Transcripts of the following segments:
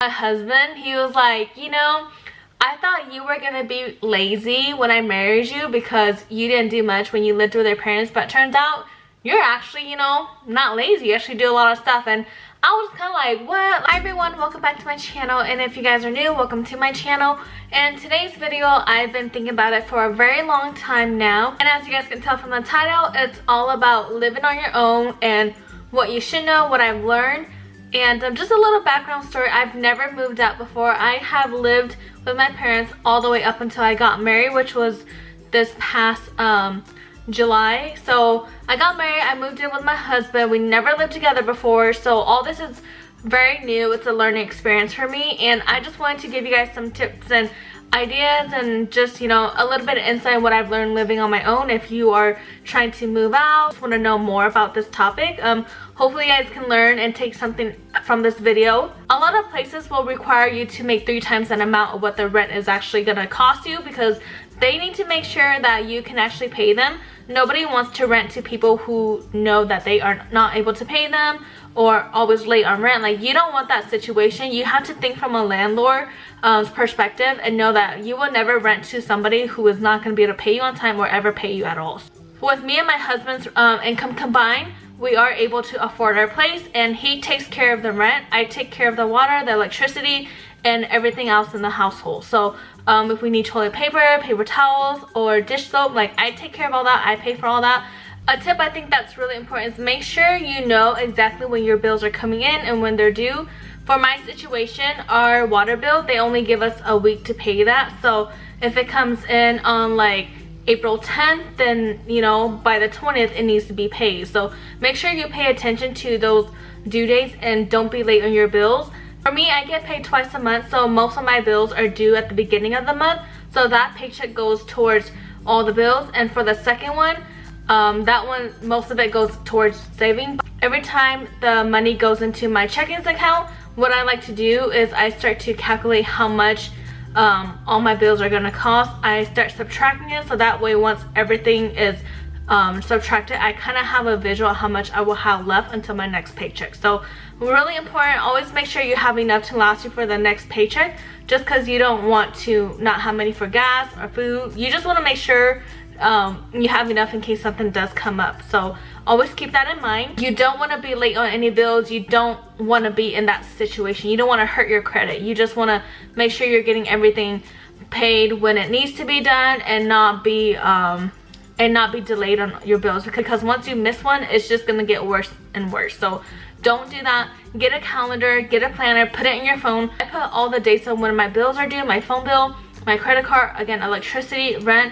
My husband, he was like, you know, I thought you were gonna be lazy when I married you because you didn't do much when you lived with your parents, but turns out you're actually, you know, not lazy. You actually do a lot of stuff. And I was kind of like, what? Hi everyone, welcome back to my channel, and if you guys are new, welcome to my channel. And today's video, I've been thinking about it for a very long time now, and as you guys can tell from the title, it's all about living on your own and what you should know, what I've learned. And just a little background story, I've never moved out before. I have lived with my parents all the way up until I got married, which was this past July. So I got married, I moved in with my husband. We never lived together before, so all this is very new. It's a learning experience for me, and I just wanted to give you guys some tips and ideas and just, you know, a little bit of insight on what I've learned living on my own. If you are trying to move out, just want to know more about this topic, hopefully you guys can learn and take something from this video. A lot of places will require you to make 3 times that amount of what the rent is actually going to cost you, because they need to make sure that you can actually pay them. Nobody wants to rent to people who know that they are not able to pay them or always late on rent. Like, you don't want that situation. You have to think from a landlord perspective and know that you will never rent to somebody who is not going to be able to pay you on time or ever pay you at all. With me and my husband's income combined, we are able to afford our place, and he takes care of the rent. I take care of the water, the electricity, and everything else in the household. So if we need toilet paper, paper towels, or dish soap, like, I take care of all that. I pay for all that. A tip I think that's really important is make sure you know exactly when your bills are coming in and when they're due. For my situation, our water bill, they only give us a week to pay that. So if it comes in on like April 10th, then, you know, by the 20th it needs to be paid. So make sure you pay attention to those due dates and don't be late on your bills. For me, I get paid twice a month, so most of my bills are due at the beginning of the month, so that paycheck goes towards all the bills. And for the second one, that one, most of it goes towards saving. Every time the money goes into my checkings account, what I like to do is I start to calculate how much all my bills are gonna cost. I start subtracting it, so that way once everything is subtracted, I kind of have a visual of how much I will have left until my next paycheck. So really important, always make sure you have enough to last you for the next paycheck, just because you don't want to not have money for gas or food. You just want to make sure you have enough in case something does come up. So always keep that in mind. You don't want to be late on any bills. You don't want to be in that situation. You don't want to hurt your credit. You just want to make sure you're getting everything paid when it needs to be done, and not be delayed on your bills, because once you miss one, it's just gonna get worse and worse. So don't do that. Get a calendar, get a planner, put it in your phone. I put all the dates of when my bills are due, my phone bill, my credit card, again, electricity, rent,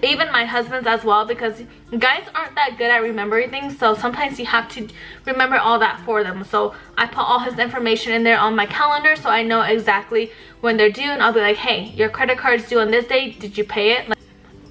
even my husband's as well, because guys aren't that good at remembering things, so sometimes you have to remember all that for them. So I put all his information in there on my calendar, so I know exactly when they're due, and I'll be like, hey, your credit card's due on this date, did you pay it? Like,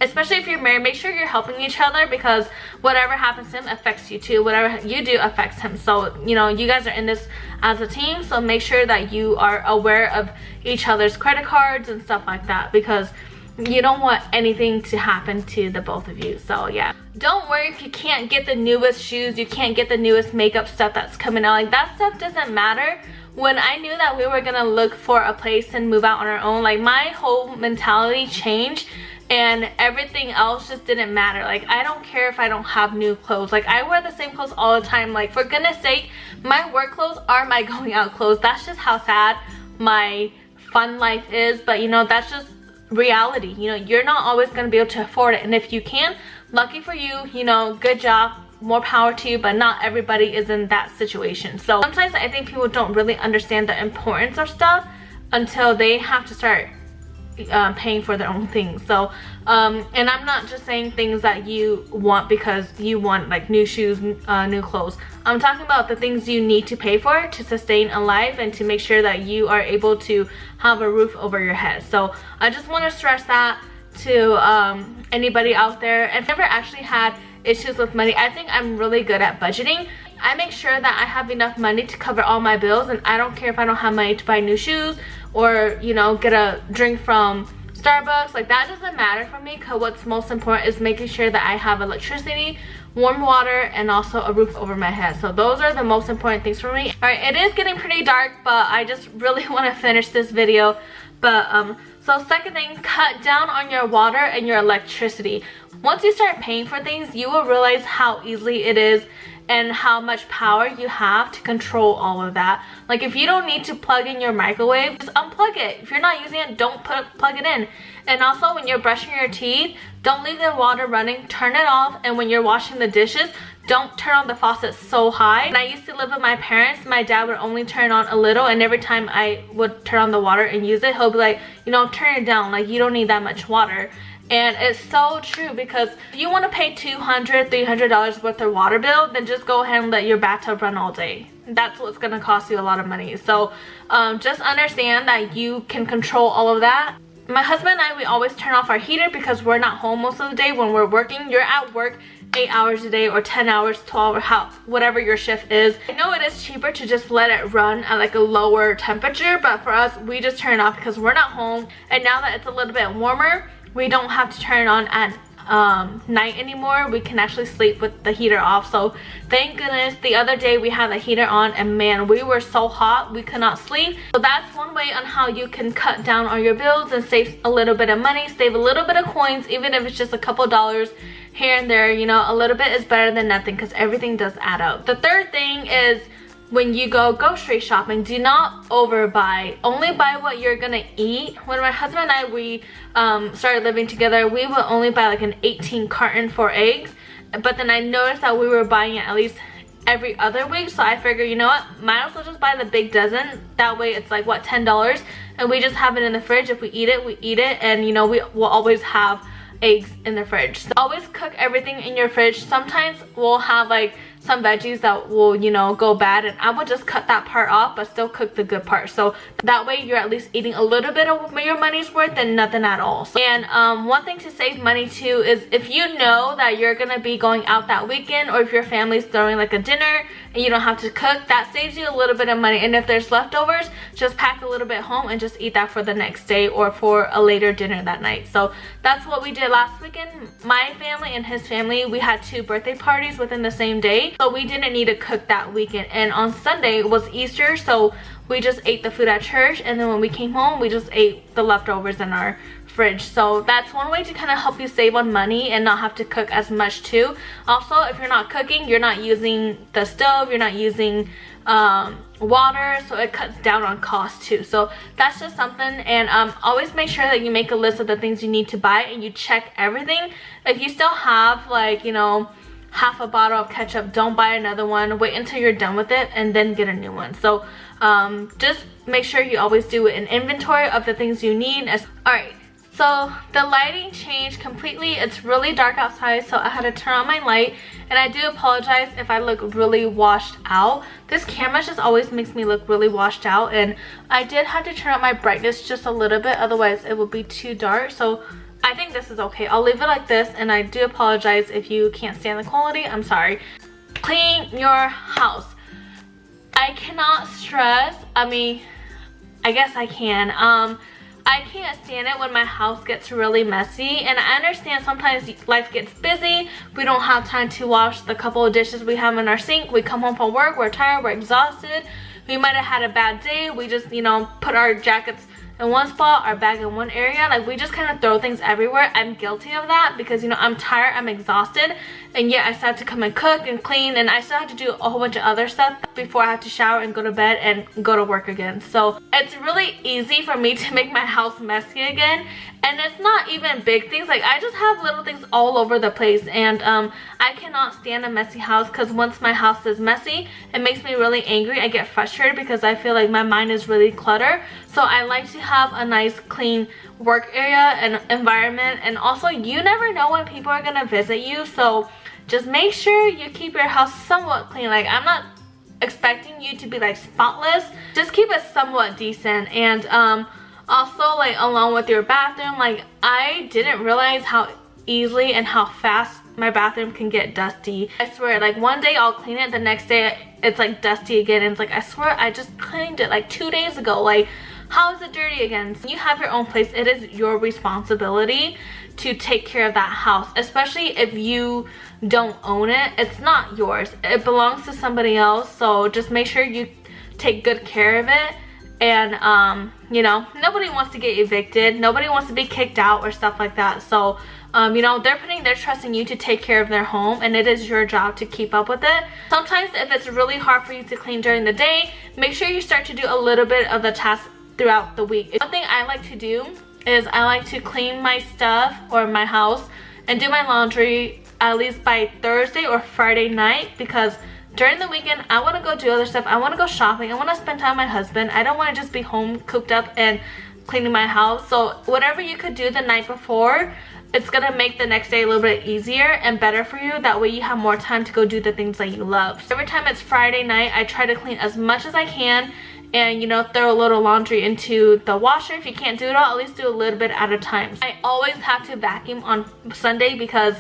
especially if you're married, make sure you're helping each other, because whatever happens to him affects you too. Whatever you do affects him. So, you know, you guys are in this as a team, so make sure that you are aware of each other's credit cards and stuff like that, because you don't want anything to happen to the both of you. So yeah, don't worry if you can't get the newest shoes, you can't get the newest makeup stuff that's coming out. Like, that stuff doesn't matter. When I knew that we were gonna look for a place and move out on our own, like, my whole mentality changed, and everything else just didn't matter. Like, I don't care if I don't have new clothes. Like, I wear the same clothes all the time. Like, for goodness sake, my work clothes are my going out clothes. That's just how sad my fun life is. But, you know, that's just reality. You know, you're not always going to be able to afford it, and if you can, lucky for you, you know, good job, more power to you, but not everybody is in that situation. So sometimes I think people don't really understand the importance of stuff until they have to start paying for their own things. So and I'm not just saying things that you want because you want like new shoes, new clothes. I'm talking about the things you need to pay for to sustain a life and to make sure that you are able to have a roof over your head. So I just want to stress that to anybody out there. And if you've never actually had issues with money, I think I'm really good at budgeting. I make sure that I have enough money to cover all my bills, and I don't care if I don't have money to buy new shoes or, you know, get a drink from Starbucks. Like, that doesn't matter for me, because what's most important is making sure that I have electricity, warm water, and also a roof over my head. So those are the most important things for me. All right, it is getting pretty dark, but I just really want to finish this video. But so second thing, cut down on your water and your electricity. Once you start paying for things, you will realize how easily it is and how much power you have to control all of that. Like if you don't need to plug in your microwave, just unplug it. If you're not using it, don't plug it in. And also when you're brushing your teeth, don't leave the water running, turn it off. And when you're washing the dishes, don't turn on the faucet so high. When I used to live with my parents, my dad would only turn on a little, and every time I would turn on the water and use it, he'll be like, you know, turn it down, like you don't need that much water. And it's so true, because if you want to pay $200, $300 worth of water bill, then just go ahead and let your bathtub run all day. That's what's going to cost you a lot of money. So just understand that you can control all of that. My husband and I, we always turn off our heater because we're not home most of the day. When we're working, you're at work 8 hours a day or 10 hours, 12, or whatever your shift is. I know it is cheaper to just let it run at like a lower temperature, but for us, we just turn it off because we're not home. And now that it's a little bit warmer, we don't have to turn it on at night anymore. We can actually sleep with the heater off. So thank goodness. The other day we had the heater on, and man, we were so hot we could not sleep. So that's one way on how you can cut down on your bills and save a little bit of money, save a little bit of coins, even if it's just a couple dollars here and there. You know, a little bit is better than nothing, because everything does add up. The third thing is, when you go grocery shopping, do not overbuy. Only buy what you're gonna eat. When my husband and I, we started living together, we would only buy like an 18 carton for eggs. But then I noticed that we were buying it at least every other week. So I figured, you know what, might as well just buy the big dozen. That way it's like, what, $10? And we just have it in the fridge. If we eat it, we eat it. And you know, we will always have eggs in the fridge. So always cook everything in your fridge. Sometimes we'll have like some veggies that will, you know, go bad, and I will just cut that part off but still cook the good part. So that way you're at least eating a little bit of your money's worth and nothing at all. And one thing to save money too is, if you know that you're gonna be going out that weekend, or if your family's throwing like a dinner and you don't have to cook, that saves you a little bit of money. And if there's leftovers, just pack a little bit home and just eat that for the next day or for a later dinner that night. So that's what we did last weekend. My family and his family, we had 2 birthday parties within the same day, so we didn't need to cook that weekend. And on Sunday was Easter, so we just ate the food at church, and then when we came home, we just ate the leftovers in our fridge. So that's one way to kind of help you save on money and not have to cook as much too. Also, if you're not cooking, you're not using the stove, you're not using water, so it cuts down on cost too. So that's just something. And always make sure that you make a list of the things you need to buy and you check everything. If you still have, like, you know, half a bottle of ketchup, don't buy another one. Wait until you're done with it and then get a new one. So just make sure you always do an inventory of the things you need. All right, so the lighting changed completely. It's really dark outside, so I had to turn on my light, and I do apologize if I look really washed out. This camera just always makes me look really washed out, and I did have to turn up my brightness just a little bit, otherwise it would be too dark. So I think this is okay. I'll leave it like this, and I do apologize if you can't stand the quality. I'm sorry. Clean your house. I cannot stress, I mean, I guess I can. I can't stand it when my house gets really messy, and I understand sometimes life gets busy. We don't have time to wash the couple of dishes we have in our sink. We come home from work, we're tired, we're exhausted. We might have had a bad day. We just, you know, put our jackets in one spot, our bag in one area. Like, we just kind of throw things everywhere. I'm guilty of that because, you know, I'm tired, I'm exhausted, and yet I still have to come and cook and clean, and I still have to do a whole bunch of other stuff before I have to shower and go to bed and go to work again. So it's really easy for me to make my house messy again. And it's not even big things. Like, I just have little things all over the place, and I cannot stand a messy house, because once my house is messy, it makes me really angry. I get frustrated because I feel like my mind is really cluttered. So I like to have a nice clean work area and environment. And also, you never know when people are gonna visit you, so just make sure you keep your house somewhat clean. Like, I'm not expecting you to be like spotless, just keep it somewhat decent. And also, like, along with your bathroom, like, I didn't realize how easily and how fast my bathroom can get dusty. I swear, like, one day I'll clean it, the next day it's like dusty again, and it's like, I swear I just cleaned it like 2 days ago. Like, how is it dirty again? So you have your own place. It is your responsibility to take care of that house, especially if you don't own it. It's not yours, it belongs to somebody else. So just make sure you take good care of it. And you know, nobody wants to get evicted, nobody wants to be kicked out or stuff like that. So you know, they're putting their trust in you to take care of their home, and it is your job to keep up with it. Sometimes if it's really hard for you to clean during the day, make sure you start to do a little bit of the tasks throughout the week. One thing I like to do is I like to clean my stuff or my house and do my laundry at least by Thursday or Friday night, because during the weekend I want to go do other stuff. I want to go shopping, I want to spend time with my husband. I don't want to just be home cooped up and cleaning my house. So whatever you could do the night before, it's gonna make the next day a little bit easier and better for you. That way you have more time to go do the things that you love. So every time it's Friday night, I try to clean as much as I can, and you know, throw a little laundry into the washer. If you can't do it all, at least do a little bit at a time. I always have to vacuum on Sunday because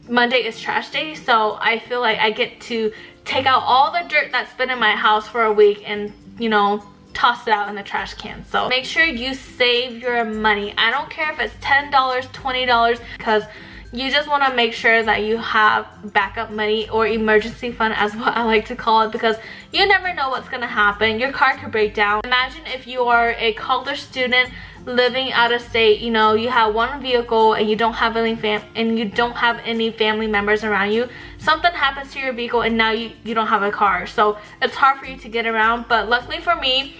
Monday is trash day, so I feel like I get to take out all the dirt that's been in my house for a week and, you know, toss it out in the trash can. So make sure you save your money. I don't care if it's $10, $20, because you just want to make sure that you have backup money, or emergency fund as what I like to call it, because you never know what's going to happen. Your car could break down. Imagine if you are a college student living out of state, you know, you have one vehicle and you don't have any family members around you. Something happens to your vehicle and now you don't have a car, so it's hard for you to get around. But luckily for me,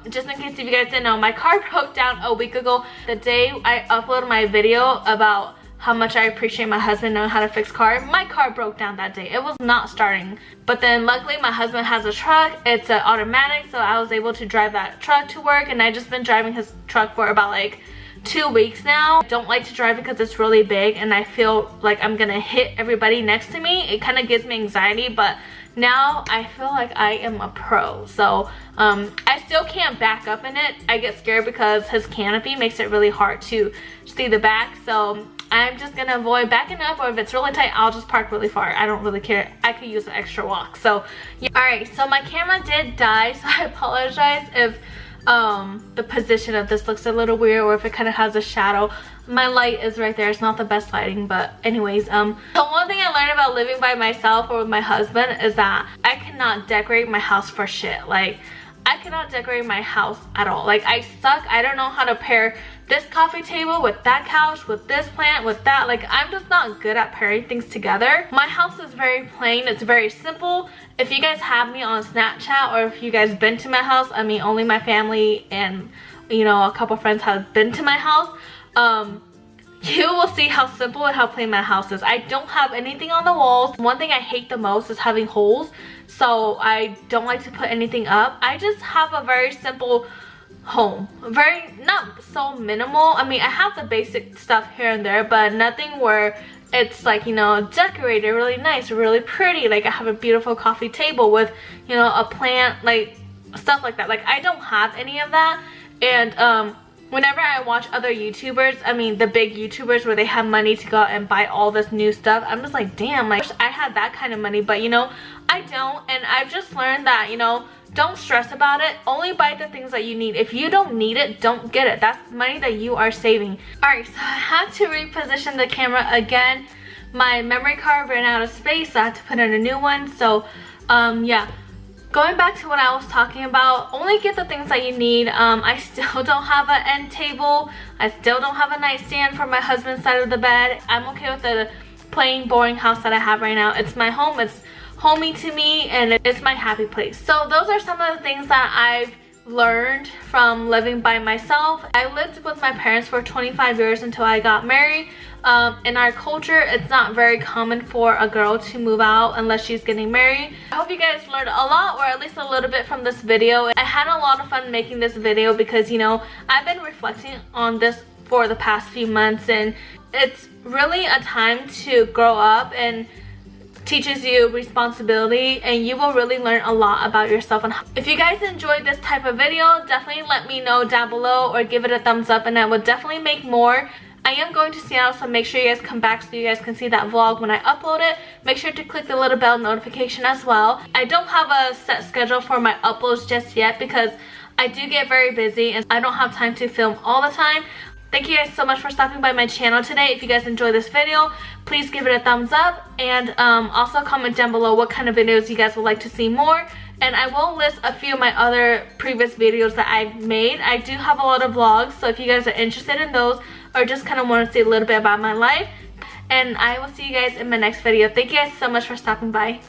just in case if you guys didn't know, my car broke down a week ago. The day I uploaded my video about how much I appreciate my husband knowing how to fix car, my car broke down that day. It was not starting. But then luckily my husband has a truck. It's an automatic, so I was able to drive that truck to work, and I just been driving his truck for about like 2 weeks now. I don't like to drive it because it's really big and I feel like I'm gonna hit everybody next to me. It kind of gives me anxiety, but now I feel like I am a pro. So I still can't back up in it. I get scared because his canopy makes it really hard to see the back. So I'm just gonna avoid backing up, or if it's really tight, I'll just park really far. I don't really care. I could use an extra walk. So yeah. Alright, so my camera did die, so I apologize if the position of this looks a little weird, or if it kind of has a shadow. My light is right there. It's not the best lighting, but anyways, so one thing I learned about living by myself or with my husband is that I cannot decorate my house for shit. Like, I cannot decorate my house at all. Like, I suck. I don't know how to pair this coffee table with that couch, with this plant, with that. Like, I'm just not good at pairing things together. My house is very plain. It's very simple. If you guys have me on Snapchat, or if you guys been to my house, I mean, only my family and, you know, a couple friends have been to my house, you will see how simple and how plain my house is. I don't have anything on the walls. One thing I hate the most is having holes, so I don't like to put anything up. I just have a very simple home, very, not so minimal. I mean, I have the basic stuff here and there, but nothing where it's like, you know, decorated really nice, really pretty. Like, I have a beautiful coffee table with, you know, a plant, like stuff like that. Like, I don't have any of that. And whenever I watch other YouTubers, I mean the big YouTubers where they have money to go out and buy all this new stuff, I'm just like, damn, like, I had that kind of money. But you know, I don't. And I've just learned that, you know, don't stress about it. Only buy the things that you need. If you don't need it, don't get it. That's money that you are saving. Alright, so I had to reposition the camera again. My memory card ran out of space, so I had to put in a new one. So yeah, going back to what I was talking about, only get the things that you need. I still don't have an end table. I still don't have a nightstand for my husband's side of the bed. I'm okay with the plain, boring house that I have right now. It's my home. It's homey to me, and it's my happy place. So those are some of the things that I've learned from living by myself. I lived with my parents for 25 years until I got married. In our culture, it's not very common for a girl to move out unless she's getting married. I hope you guys learned a lot, or at least a little bit, from this video. I had a lot of fun making this video because, you know, I've been reflecting on this for the past few months, and it's really a time to grow up and teaches you responsibility, and you will really learn a lot about yourself. And if you guys enjoyed this type of video, definitely let me know down below, or give it a thumbs up, and I will definitely make more. I am going to Seattle, so make sure you guys come back so you guys can see that vlog when I upload it. Make sure to click the little bell notification as well. I don't have a set schedule for my uploads just yet because I do get very busy and I don't have time to film all the time. Thank you guys so much for stopping by my channel today. If you guys enjoyed this video, please give it a thumbs up, and also comment down below what kind of videos you guys would like to see more. And I will list a few of my other previous videos that I've made. I do have a lot of vlogs, so if you guys are interested in those or just kind of want to see a little bit about my life, and I will see you guys in my next video. Thank you guys so much for stopping by.